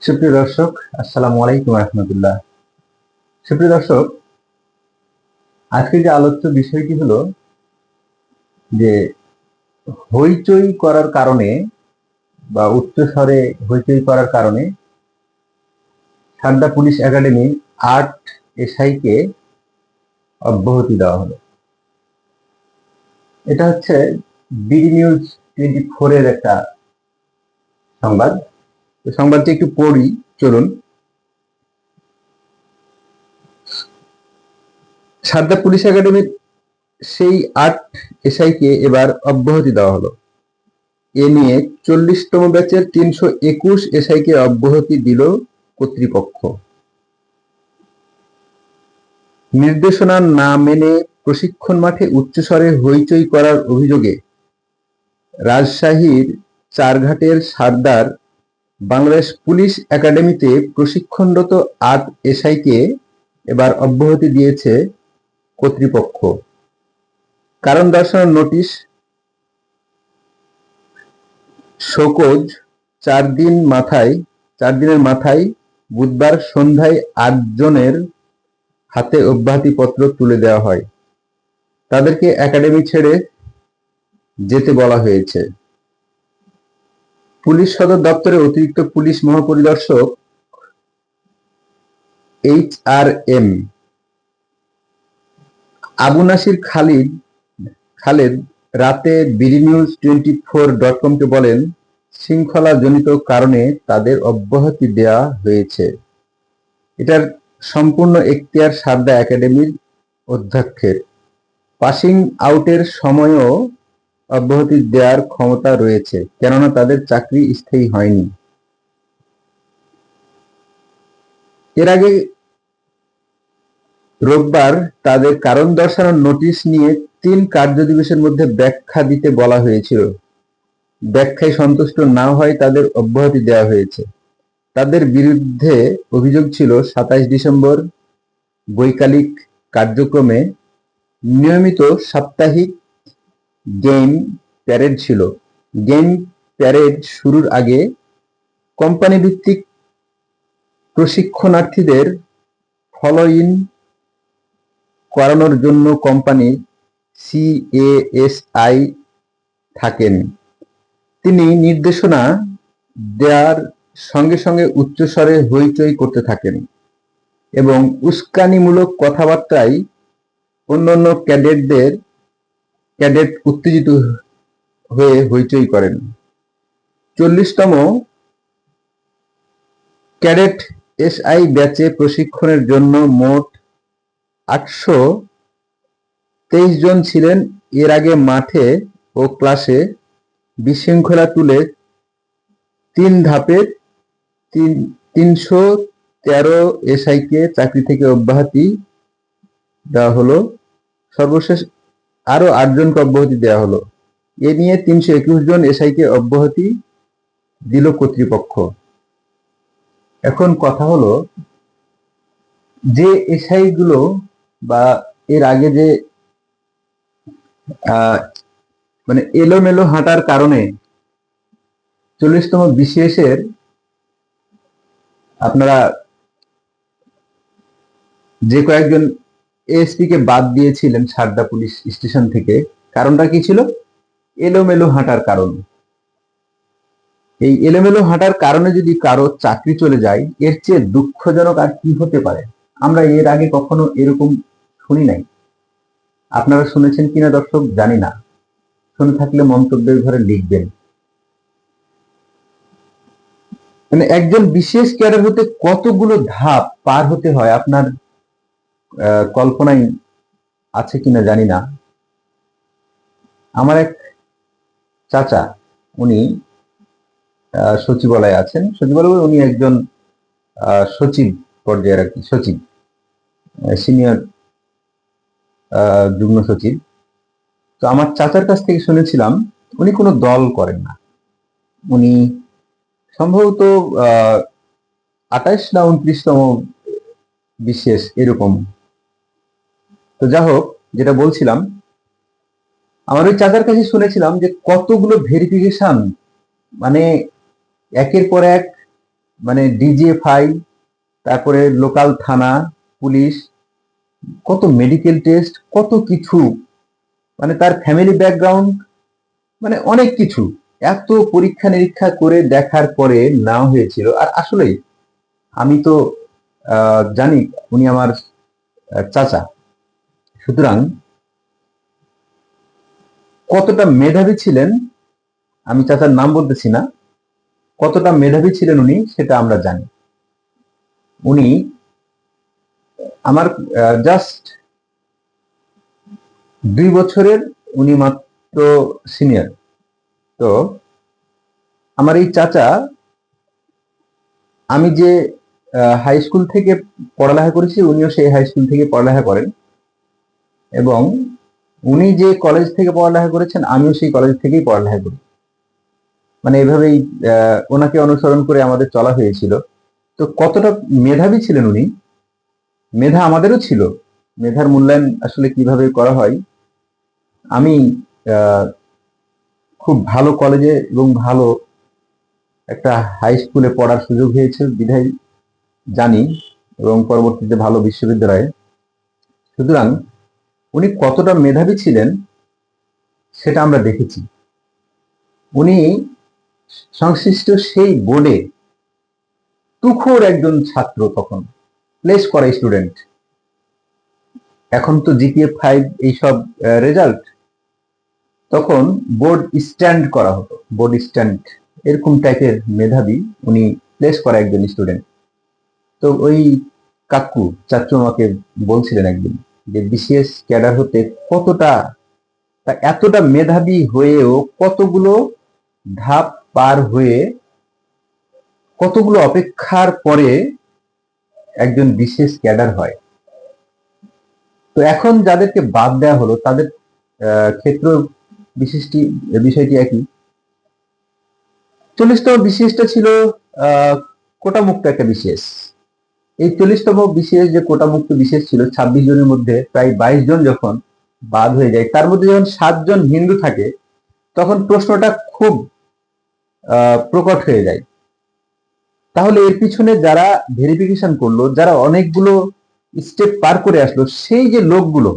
সুপ্রিয় দর্শক, আসসালামু আলাইকুম রহমতুল্লাহ। সুপ্রিয় দর্শক, আজকে যে আলোচ্য বিষয়টি হলো যে হইচই করার কারণে বা উচ্চ স্বরে হইচই করার কারণে সারদা পুলিশ একাডেমি ৮ এসআইকে অব্যাহতি দেওয়া হলো। এটা হচ্ছে বিডি নিউজ 24 এর একটা সংবাদ। সংবাদটি একটু পড়ি, চলুন। সারদা পুলিশ একাডেমির সেই ৮ এসআইকে এবার অব্যাহতি দেওয়া হলো। এ নিয়ে 40তম ব্যাচের ৩২১ এসআইকে অব্যাহতি দিল কর্তৃপক্ষ। নির্দেশনা না মেনে প্রশিক্ষণ মাঠে উচ্চস্বরে হইচই করার অভিযোগে রাজশাহীর চারঘাটের সারদার বাংলাদেশ পুলিশ একাডেমিতে প্রশিক্ষণরত ৮ এসআইকে এবার অব্যাহতি দিয়েছে কর্তৃপক্ষ। কারণ দর্শানোর নোটিশ শোকজ ৪ দিনের মাথায় বুধবার সন্ধ্যায় ৮ জনের হাতে অব্যাহতিপত্র তুলে দেওয়া হয়। তাদেরকে একাডেমি ছেড়ে যেতে বলা হয়েছে। পুলিশ সদর দপ্তরের অতিরিক্ত পুলিশ মহাপরিদর্শক HRM আবু নাসির খালেদ রাতে bdnews24.com-কে বলেন, শৃঙ্খলাজনিত কারণে তাদের অব্যাহতি দেওয়া হয়েছে। এটার সম্পূর্ণ এখতিয়ার সারদা একাডেমির অধ্যক্ষের। পাসিং আউটের সময়ও অব্যাহতি দেওয়ার ক্ষমতা রয়েছে, কেননা তাদের চাকরি স্থায়ী হয়নি। এর আগে রোববার তাদের কারণ দর্শানোর নোটিশ নিয়ে ৩ কার্যদিবসের মধ্যে ব্যাখ্যা দিতে বলা হয়েছিল। ব্যাখ্যায় সন্তুষ্ট না হয় তাদের অব্যাহতি দেওয়া হয়েছে। তাদের বিরুদ্ধে অভিযোগ ছিল ২৭ ডিসেম্বর বৈকালিক কার্যক্রমে নিয়মিত সাপ্তাহিক গেম প্যারেড ছিল। গেম প্যারেড শুরুর আগে কোম্পানি ভিত্তিক প্রশিক্ষণার্থীদের ফলো ইন করানোর জন্য কোম্পানির CASI থাকেন। তিনি নির্দেশনা দেওয়ার সঙ্গে সঙ্গে উচ্চস্বরে হইচই করতে থাকেন এবং উস্কানিমূলক কথাবার্তায় অন্যান্য ক্যাডেট উত্তেজিত হয়ে হইচই করেন। 40তম ক্যাডেট SI ব্যাচে প্রশিক্ষণের জন্য মোট ৮২৩ জন ছিলেন। এর আগে মাঠে ও ক্লাসে বিশৃঙ্খলা তুলে ৩ ধাপে ৩১৩ এসআইকে চাকরি থেকে অব্যাহতি দেওয়া হলো। সর্বশেষ আরো ৮ জনকে অব্যাহতি দেওয়া হলো। এ নিয়ে ৩২১ জন এসআইকে অব্যাহতি দিল কর্তৃপক্ষ। এখন কথা হলো, যে এসআই গুলো বা এর আগে যে মানে এলোমেলো হাঁটার কারণে 40তম BCS এর আপনারা যে কয়েকজন ASP কে বাদ দিয়েছিলেন সারদা পুলিশ স্টেশন থেকে, কারণটা কি ছিল? এলোমেলো হাঁটার কারণ। এই এলোমেলো হাঁটার কারণে যদি কারো চাকরি চলে যায়, এর চেয়ে দুঃখজনক আর কি হতে পারে? আমরা এর আগে কখনো এরকম শুনি নাই। আপনারা শুনেছেন কিনা দর্শক জানি না, শুনে থাকলে মন্তব্যের ঘরে লিখবেন। মানে একজন বিশেষ ক্যাডার হতে কতগুলো ধাপ পার হতে হয় আপনার কল্পনায় আছে কিনা জানি না। আমার এক চাচা, উনি সচিবালয়ে আছেন। সচিবালয়ে উনি একজন সচিব পর্যায়ের আর কি, সচিব, সিনিয়র যুগ্ম সচিব। তো আমার চাচার কাছ থেকে শুনেছিলাম উনি কোনো দল করেন না। উনি সম্ভবত ২৮ না ২৯তম BCS এরকম। তো যা হোক, যেটা বলছিলাম, আমার ওই চাচার কাছে শুনেছিলাম যে কতগুলো ভেরিফিকেশন, মানে একের পর এক মানে ডিজিএফআই, তারপরে লোকাল থানা, পুলিশ, কত মেডিকেল টেস্ট, কত কিছু, মানে তার ফ্যামিলি ব্যাকগ্রাউন্ড, মানে অনেক কিছু, এত পরীক্ষা নিরীক্ষা করে দেখার পরে নেওয়া হয়েছিল। আর আসলেই আমি তো জানি উনি আমার চাচা, সুতরাং কতটা মেধাবী ছিলেন, আমি চাচার নাম বলতেছি না, কতটা মেধাবী ছিলেন উনি সেটা আমরা জানি। উনি আমার জাস্ট 2 বছরের উনি মাত্র সিনিয়র। তো আমার এই চাচা, আমি যে হাই স্কুল থেকে পড়ালেখা করেছি উনিও সেই হাই স্কুল থেকে পড়ালেখা করেন, এবং উনি যে কলেজ থেকে পড়ালেখা করেছেন আমিও সেই কলেজ থেকেই পড়ালেখা করি। মানে এভাবেই ওনাকে অনুসরণ করে আমাদের চলা হয়েছিল। তো কতটা মেধাবী ছিলেন উনি, মেধা আমাদেরও ছিল। মেধার মূল্যায়ন আসলে কিভাবে করা হয়, আমি খুব ভালো কলেজে এবং ভালো একটা হাই স্কুলে পড়ার সুযোগ হয়েছে বিধায় জানি, এবং পরবর্তীতে ভালো বিশ্ববিদ্যালয়ে। সুতরাং উনি কতটা মেধাবী ছিলেন সেটা আমরা দেখেছি। উনি সংশ্লিষ্ট সেই বোর্ডে তুখোড় একজন ছাত্র, তখন প্লেস করা স্টুডেন্ট। এখন তো জিপিএ 5 এইসব রেজাল্ট, তখন বোর্ড স্ট্যান্ড করা হতো, বোর্ড স্ট্যান্ড এরকম টাইপের মেধাবী উনি প্লেস করা একজন স্টুডেন্ট। তো ওই কাকু চাচু আমাকে বলছিলেন একদিন যে বিসিএস ক্যাডার হতে কতটা, তা এতটা মেধাবী হয়েও কতগুলো ধাপ পার হয়ে, কতগুলো অপেক্ষার পরে একজন বিশেষ ক্যাডার হয়। তো এখন যাদেরকে বাদ দেওয়া হলো তাদের ক্ষেত্র বিষয়টি একই। 40তম বিসিএসটা ছিল কোটামুক্ত একটা বিসিএস। এই 40তম বিসিএস যে কোটামুক্ত বিসিএস ছিল, 26 জনের মধ্যে প্রায় 22 জন যখন বাদ হয়ে যায়, তার মধ্যে যখন 7 জন হিন্দু থাকে, তখন প্রশ্নটা খুব প্রকট হয়ে যায়। তাহলে এর পিছনে যারা ভেরিফিকেশন করলো, যারা অনেকগুলো স্টেপ পার করে আসলো, সেই যে লোকগুলো,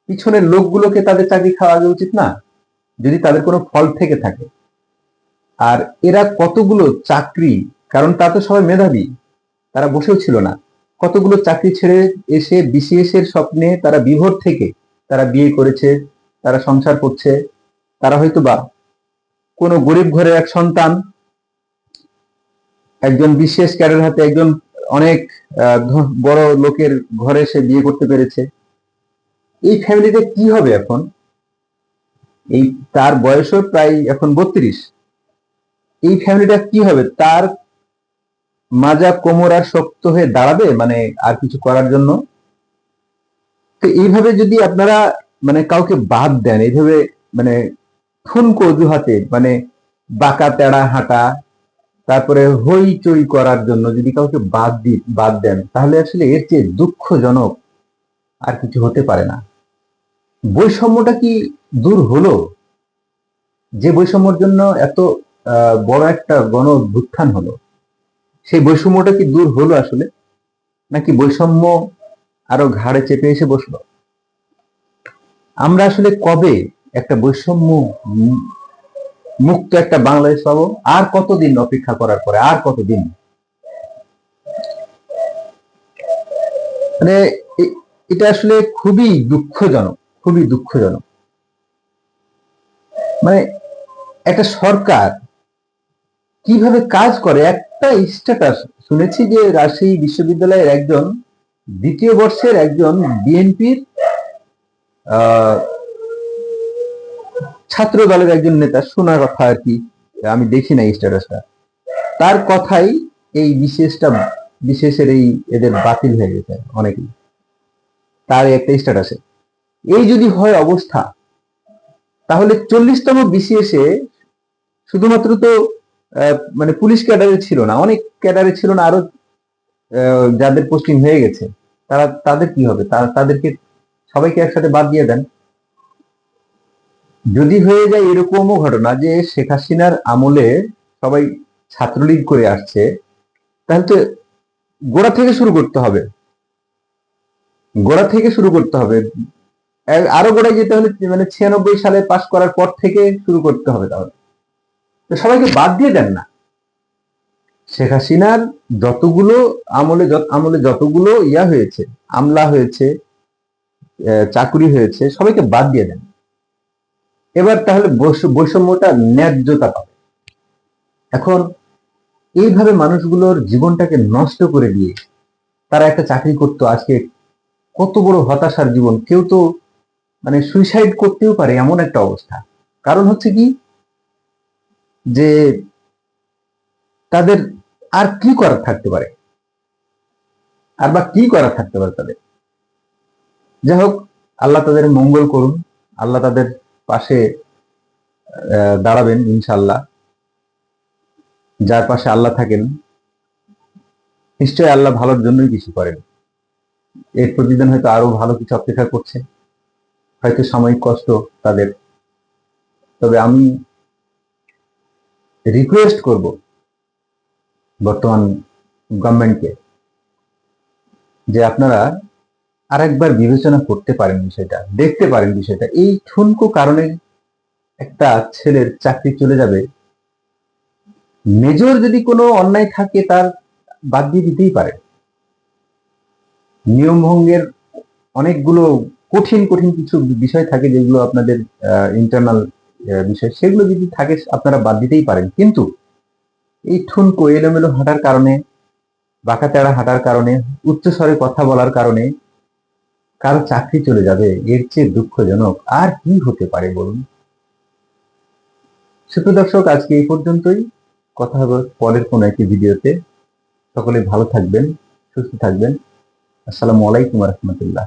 পিছনের লোকগুলোকে তাদের চাকরি খাওয়া উচিত না, যদি তাদের কোনো ফল থেকে থাকে। আর এরা কতগুলো চাকরি, কারণ তা তো সবাই মেধাবী, তারা বসেও ছিল না, কতগুলো চাকরি ছেড়ে এসে বিসিএস এর স্বপ্নে তারা বিভোর থেকে তারা বিয়ে করেছে, তারা সংসার করছে। তারা হয়তো বা কোনো গরিব ঘরের এক সন্তান, একজন বিশেষ ক্যাডার হাতে একজন অনেক বড় লোকের ঘরে সে বিয়ে করতে পেরেছে। এই ফ্যামিলিতে কি হবে এখন? এই তার বয়সও প্রায় এখন 32। এই ফ্যামিলিটা কি হবে? তার মাজা কোমর আর শক্ত হয়ে দাঁড়াবে মানে আর কিছু করার জন্য? তো এইভাবে যদি আপনারা মানে কাউকে বাদ দেন, এইভাবে মানে ঠুনকো অজুহাতে, মানে বাঁকা তেড়া হাঁটা, তারপরে হইচই করার জন্য যদি কাউকে বাদ দেন, তাহলে আসলে এর চেয়ে দুঃখজনক আর কিছু হতে পারে না। বৈষম্যটা কি দূর হলো? যে বৈষম্যর জন্য এত বড় একটা গণ অভ্যুত্থান হলো, সেই বৈষম্যটা কি দূর হলো আসলে, নাকি বৈষম্য আরো ঘাড়ে চেপে এসে বসলো? আমরা আসলে কবে একটা বৈষম্য মুক্ত একটা বাংলাদেশ পাবো? আর কতদিন অপেক্ষা করার পরে, আর কতদিন? মানে এটা আসলে খুবই দুঃখজনক, খুবই দুঃখজনক। মানে একটা সরকার কিভাবে কাজ করে, একটা স্ট্যাটাস শুনেছি যে রাজশাহী বিশ্ববিদ্যালয়ের একজন 2য় বর্ষের একজন বিএনপির ছাত্র দলের একজন নেতা, শোনার কথা আর কি, আমি দেখি না স্ট্যাটাসটা, তার কথাই এই বিশেষের এই এদের বাতিল হয়ে গেছে অনেকেই, তার একটা স্ট্যাটাসে। এই যদি হয় অবস্থা, তাহলে 40তম বিসিএস এ শুধুমাত্র তো মানে পুলিশ ক্যাডারে ছিল না, অনেক ক্যাডারে ছিল না, আরো যাদের পোস্টিং হয়ে গেছে তাদের কি হবে? তাদেরকে সবাইকে একসাথে বাদ দিয়ে দেন। যদি হয়ে যায় এরকমও ঘটনা যে শেখ হাসিনার আমলে সবাই ছাত্রলীগ করে আসছে, তাহলে তো গোড়া থেকে শুরু করতে হবে, গোড়া থেকে শুরু করতে হবে, আরো গোড়ায় যেতে হলে মানে 96 সালে পাশ করার পর থেকে শুরু করতে হবে। তাহলে তো সবাইকে বাদ দিয়ে দেন না। শেখ হাসিনার যতগুলো আমলে যতগুলো হয়েছে, আমলা হয়েছে, চাকুরি হয়েছে, সবাইকে বাদ দিয়ে দেন। এবার তাহলে বৈষম্যটা ন্যায্যতা পাবে। এখন এইভাবে মানুষগুলোর জীবনটাকে নষ্ট করে দিয়ে তারা একটা চাকরি করতো, আজকে কত বড় হতাশার জীবন। কেউ তো মানে সুইসাইড করতেও পারে এমন একটা অবস্থা। কারণ হচ্ছে কি, যে তাদের আর কি করার থাকতে পারে, আর বা কি করার থাকতে পারে তাদের। যাই হোক, আল্লাহ তাদের মঙ্গল করুন, আল্লাহ তাদের পাশে দাঁড়াবেন ইনশাল্লাহ। যার পাশে আল্লাহ থাকেন নিশ্চয়ই আল্লাহ ভালোর জন্যই কিছু করেন। এর প্রতিদিন হয়তো আরো ভালো কিছু অপেক্ষা করছে, হয়তো সাময়িক কষ্ট তাদের। তবে আমি রিকোয়েস্ট করব বর্তমান গভর্নমেন্টকে, যে আপনারা আরেকবার বিবেচনা করতে পারেন বিষয়টা, দেখতে পারেন বিষয়টা। এই ঠুনকো কারণে একটা ছেলের চাকরি চলে যাবে। মেজর যদি কোনো অন্যায় থাকে তার বাদ দিয়ে দিতেই পারে। নিয়ম ভঙ্গের অনেকগুলো কঠিন কঠিন কিছু বিষয় থাকে, যেগুলো আপনাদের ইন্টারনাল বিষয়, সেগুলো যদি থাকে আপনারা বাদ দিতেই পারেন। কিন্তু এই ঠুনকো এলোমেলো হাঁটার কারণে, বাঁকা তেড়া হাঁটার কারণে, উচ্চস্বরে কথা বলার কারণে কারো চাকরি চলে যাবে, এর চেয়ে দুঃখজনক আর কি হতে পারে বলুন। সুপ্রিয় দর্শক, আজকে এই পর্যন্তই। কথা হবে পরের কোনো একটি ভিডিওতে। সকলে ভালো থাকবেন, সুস্থ থাকবেন। আসসালামু আলাইকুম রহমতুল্লাহ।